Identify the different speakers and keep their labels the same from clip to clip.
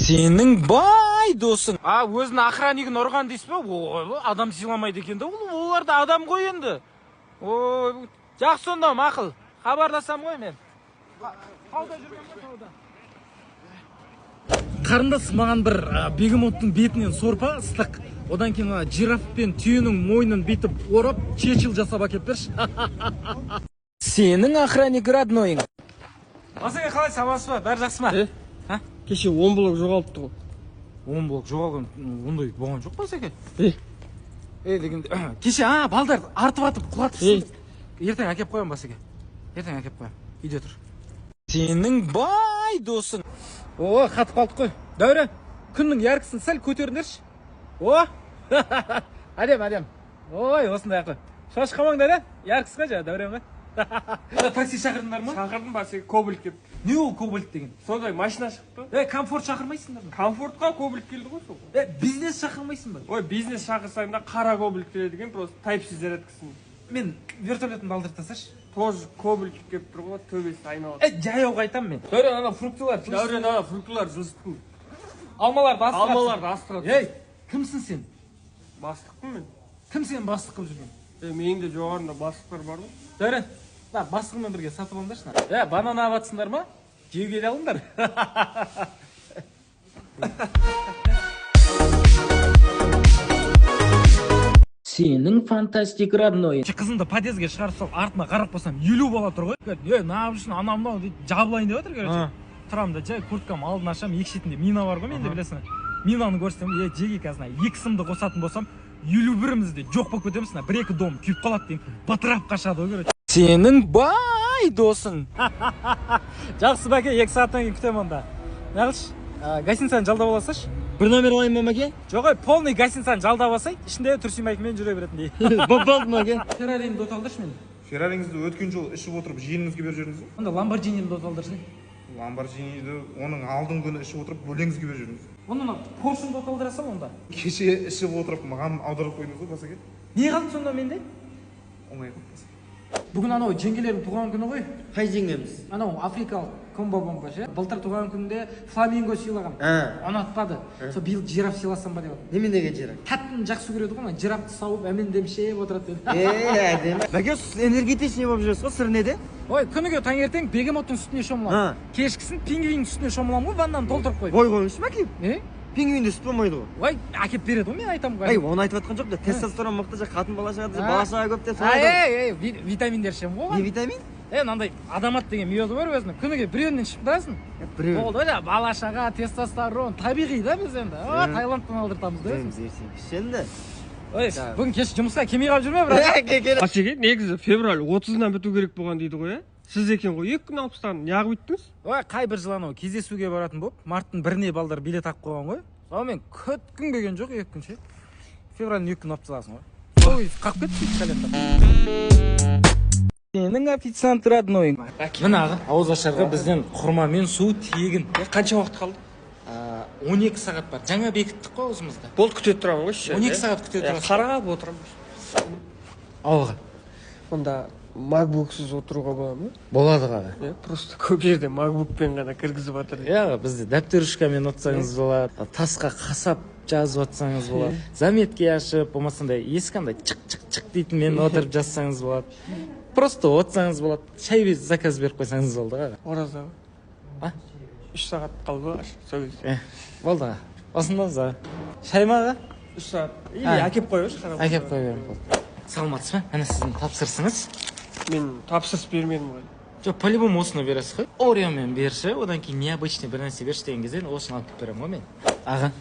Speaker 1: Сенің бай досың. Өзінің охраннигін ұрған дейсіз бе? Адам сыйламайды екен де, олар да адам ғой енді. Жақсы сонда мақұл. Хабарласам ғой мен. Тауда жүрген ғой, тауда. Қарындас, маған бір бегемоттың бетінен сорпа ыстық. Одан кейін жираф пен түйенің мойнын бетіп орап, чечил жасап әкеп берші. Сенің охранник роднойың. Басаға қалай, сабасы ба? Бәрі жақсы ма?
Speaker 2: Кеше 10 блок жоғалтты ғой.
Speaker 1: 10 блок жоғалған, ондай болған жоқ басаға? Дегенде, кеше, балдар артып атып құлатыпсың. Ертең әкеп қоям басаға. Ертең әкеп қоям. Үйде тұр. Сенің бай досың. Қатып қалдық қой. Дәуре, күннің яркысын сәл көтеріңдерші. Әдем. Осындай қой. Шаш қамаңдар, яркысқа жа, Дәурен ғой. Такси шақырдыңдар ма?
Speaker 2: Шақырдым басеке, кобальт кеп.
Speaker 1: Не ол кобальт деген?
Speaker 2: Сондай машина шықты.
Speaker 1: Комфорт шақырмайсыңдар ма?
Speaker 2: Комфортқа кобальт келді ғой сол.
Speaker 1: Бизнес шақырмайсың ба?
Speaker 2: Бизнес шақырсаң да қара кобальт келеді екен, просто тайпсыз зарядкасын.
Speaker 1: Мен вертолетін балдырып тасташы.
Speaker 2: Тоже кобальт кеп тұр ғой, төбесі айналады.
Speaker 1: Жаяуға айтам мен. Дәурен, ана фруктылар
Speaker 2: жылыстықтың.
Speaker 1: Алмаларды
Speaker 2: астырады.
Speaker 1: Кімсің сен?
Speaker 2: Бастықпын мен.
Speaker 1: Кім сен бастық қылып жүрген?
Speaker 2: Менің де жоғарында бастықтар бар ғой.
Speaker 1: Дәурен, бастығымен бірге сатып алыңдаршы. Банан аватсыңдар ма? Жеуге де алыңдар. Сенің фантастик родной. Қызымды подъездге шығарып салып, артына қарап болсам, 50 бала тұр ғой. Нағып анамнау дейді, жабылайын деп отыр, короче. Тұрам да жай курткам алдын ашам, екі шетінде мина бар ғой, менде білесің. Минаны көрсетем, жеге қазына, екі сымды қосатын болсам, 51-імізде жоқ болып кетеміз, бір-екі дом күйіп қалады деймін, батырап қашады ғой, короче. Сенің бай досың. Жақсы бәке, 2 сағаттан кейін күтем онда. Нағылш, гостиницаны жалдап аласаш?
Speaker 2: Бір номер алайын ба мәке?
Speaker 1: Жоқ, полный гостиницаны жалдап алсай, ішінде Турсимайкымен жүре беретіндей.
Speaker 2: Болды мәке.
Speaker 1: Феррарини дот алдыршы мен.
Speaker 3: Ферраріңізді өткен жол ішіп отырып жиеніңізге беріп жүріңіз бе?
Speaker 1: Онда Lamborghini дот алдыршы.
Speaker 3: Lamborghini оның алдың күні ішіп отырып бөлеңізге беріп жүріңіз.
Speaker 1: Оны Porsche дот алдырасам онда.
Speaker 3: Кеше ішіп отырып маған аударып қойдыңыз ғой басеке.
Speaker 1: Не қалды сонда менде?
Speaker 3: Оңай қалды.
Speaker 1: Бүгін анау жеңгелердің туған күні ғой.
Speaker 2: Қай жеңгеміз?
Speaker 1: Анау африкалық комбо-бомба ше. Былтыр туған күнінде фламинго сыйлаған. Ұнатпады. Сол биыл жираф сыйласам ба деп отыр.
Speaker 2: Неменеге жираф?
Speaker 1: Тәттіні жақсы көреді ғой, жирафты сауып әмен демшеп отырады деді.
Speaker 2: Әдемі. Мәке, энергетичный болып жүресіз ғой, сыр неде?
Speaker 1: Күніге таңертең бегемоттың сүтіне шомыламын. Кешкісін пингвиннің сүтіне шомыламын ғой, ваннаны толтырып қойып.
Speaker 2: Ой қойыңызшы мәке. Пингвинді сүт болмайды ғой.
Speaker 1: Әкеп береді ғой, мен айтамын ғой.
Speaker 2: Оны айтып жатқан жоқ, тестостерон мықты, қатын бала шаға көп деп.
Speaker 1: Витаминдер ішемін ғой.
Speaker 2: Не витамин?
Speaker 1: Мынандай адамат деген миозы бар өзінің. Күніге біреуінен ішіп тұрасың. Болды ғой, бала шаға, тестостерон, табиғи да біз енді. Таиландтан алдыртамыз да өзіміз.
Speaker 2: Енді.
Speaker 1: Бүгін кеш жұмысқа кемей қалып жүрме, брат?
Speaker 2: Басеке, негізі февраль 30-нан біту керек болған дейді ғой, Сіз екен ғой, 2 күн алпыстан неғып үйттіңіз?
Speaker 1: Қай бір жыл анау кездесуге баратын болып, марттың біріне балдар билет ақ қойған ғой. Мен күн келген жоқ, 2 күн ше. Февральдың 2 күн алып саласың ғой. Қап кетті календар. Сенің официант роднойың. Мына аға, ауыз ашарға бізден құрма мен су тегін.
Speaker 2: Қанша уақыт қалды?
Speaker 1: 12 сағат бар. Жаңа бекіттік қой өзімізді.
Speaker 2: Болды, күте тұрам ғой.
Speaker 1: 12 сағат күте тұрасың.
Speaker 2: Қарап отырам.
Speaker 1: Алға.
Speaker 2: Онда макбуксыз отыруға бола ма?
Speaker 1: Болады аға.
Speaker 2: Просто көп жерде макбукпен ғана кіргізіп жатыр.
Speaker 1: Бізде дәптерушкамен отырсаңыз болады, тасқа қасап жазып отырсаңыз болады, заметке ашып, болмасаңда ескандай чық-чық-чық дейтінмен отырып жазсаңыз болады. Просто отырсаңыз болады, шай заказ беріп қойсаңыз болды аға.
Speaker 2: Ораза. 3 сағат қалды ғой, сол кезде.
Speaker 1: Болды аға. Осындамыз аға. Шай ма аға?
Speaker 2: 3 сағат. Или әкеп қойыңызшы.
Speaker 1: Әкеп қой берем болды. Саламатсыз ба? Міне сіздің тапсырысыңыз.
Speaker 2: Мен тапсырыс бермедім ғой.
Speaker 1: Жоқ, по-любому осыны бересіз ғой. Ореомен берші, одан кейін необычный бір нәрсе берші деген кезде осыны алып беремін ғой мен. Аға,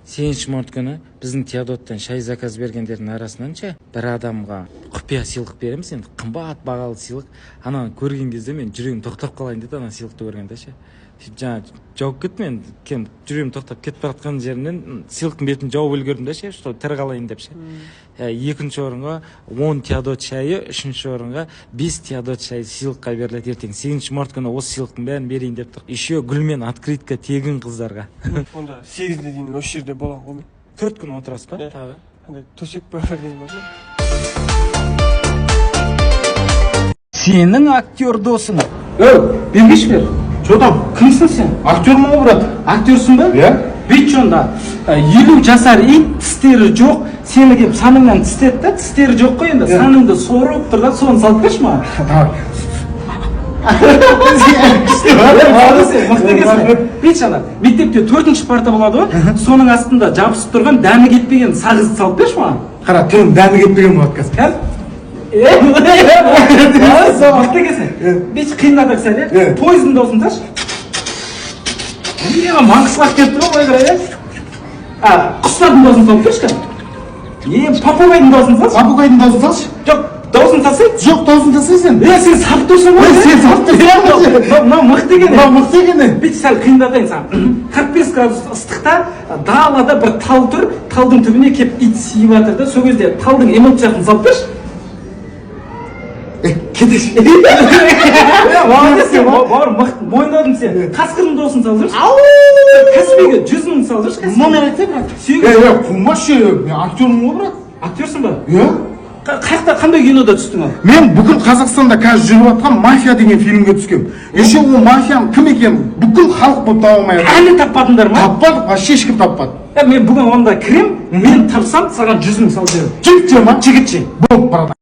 Speaker 1: 7 март күні біздің Теодоттан шай заказ бергендердің арасынан бір адамға құпия сыйлық береміз. Енді қымбат бағалы сыйлық. Ананы көрген кезде мен жүрегім тоқтап қалайын деді, ана сыйлықты көргенде ше. Жаңа жауып кеттім, мен жүрегім тоқтап кетіп баратқан жерінен сыйлықтың бетін жауып үлгердім да ше, что тірі қалайын деп ше. Екінші орынға 10 Теодот шайы, үшінші орынға 5 Теодот шайы сыйлыққа беріледі ертең. 8 март күні осы сыйлықтың бәрін берейін деп тұр. Еще гүлмен открытка тегін қыздарға.
Speaker 2: Онда 8-де дейін осы жерде боламын ғой мен.
Speaker 1: 4 күн отырасыз ба? Тағы.
Speaker 2: Төсек бар дейін ба?
Speaker 1: Сенің актер досың. Бергеш бер.
Speaker 3: Что там?
Speaker 1: Кімсің сен?
Speaker 3: Актер ма, брат?
Speaker 1: Актерсің ба?
Speaker 3: Иә.
Speaker 1: Бүйтші онда 50 жасар ит, тістері жоқ, сені келіп саныңнан тістеді да, тістері жоқ қой енді, саныңды сорып тұр да, соны салып берші маған. Мықты екенсің. Бүйтші ана, мектепте 4-ші парта болады ғой, соның астында жабысып тұрған дәмі кетпеген сағызды салып берші маған.
Speaker 4: Қара, түрім дәмі кетпеген болады қазір.
Speaker 1: Мықты екенсің. Бүйтші қиындатып сәл, пойыздың даусын ташы. Маңғыслақ кетті ғой, ой қарай. Құстардың даусын салып берші. Попугайдың даусын салшы.
Speaker 4: Попугайдың даусын салшы.
Speaker 1: Жоқ, даусын салсай.
Speaker 4: Жоқ, даусын салсайсың.
Speaker 1: Сен сап тұрсың ғой.
Speaker 4: Сен сап тұрсың.
Speaker 1: Мынау мықты екен.
Speaker 4: Мынау мықты екен.
Speaker 1: Бүйтіп сәл қиындатайын саған. 45 градус ыстықта далада бір тал тұр, талдың түбіне кеп ит сиіп жатыр да, сол кезде талдың эмоциясын салып берші.
Speaker 4: Кетеші.
Speaker 1: Молодец сен, бауырым, мойындадым сен. Қасқырдың даусын салып жүрші. Кәсібиге 100 мың салып жүрші.
Speaker 4: Номер айтсай, брат. Қумашы, мен актермін ғой, брат.
Speaker 1: Актерсің ба?
Speaker 4: Иә.
Speaker 1: Қаяқта, қандай кинода түстің ал?
Speaker 4: Мен бүкіл Қазақстанда қазір жүріп жатқан «Мафия» деген фильмге түскем. Еще ол мафияның кім екенін бүкіл халық болып таба алмай жатыр.
Speaker 1: Әлі таппадыңдар ма?
Speaker 4: Таппадық, вообще ешкім таппады.
Speaker 1: Мен бүгін онда кірем, мен тапсам саған 100 мың салып беремін.
Speaker 4: Жігітше ма?
Speaker 1: Жігітше.
Speaker 4: Болды, брат.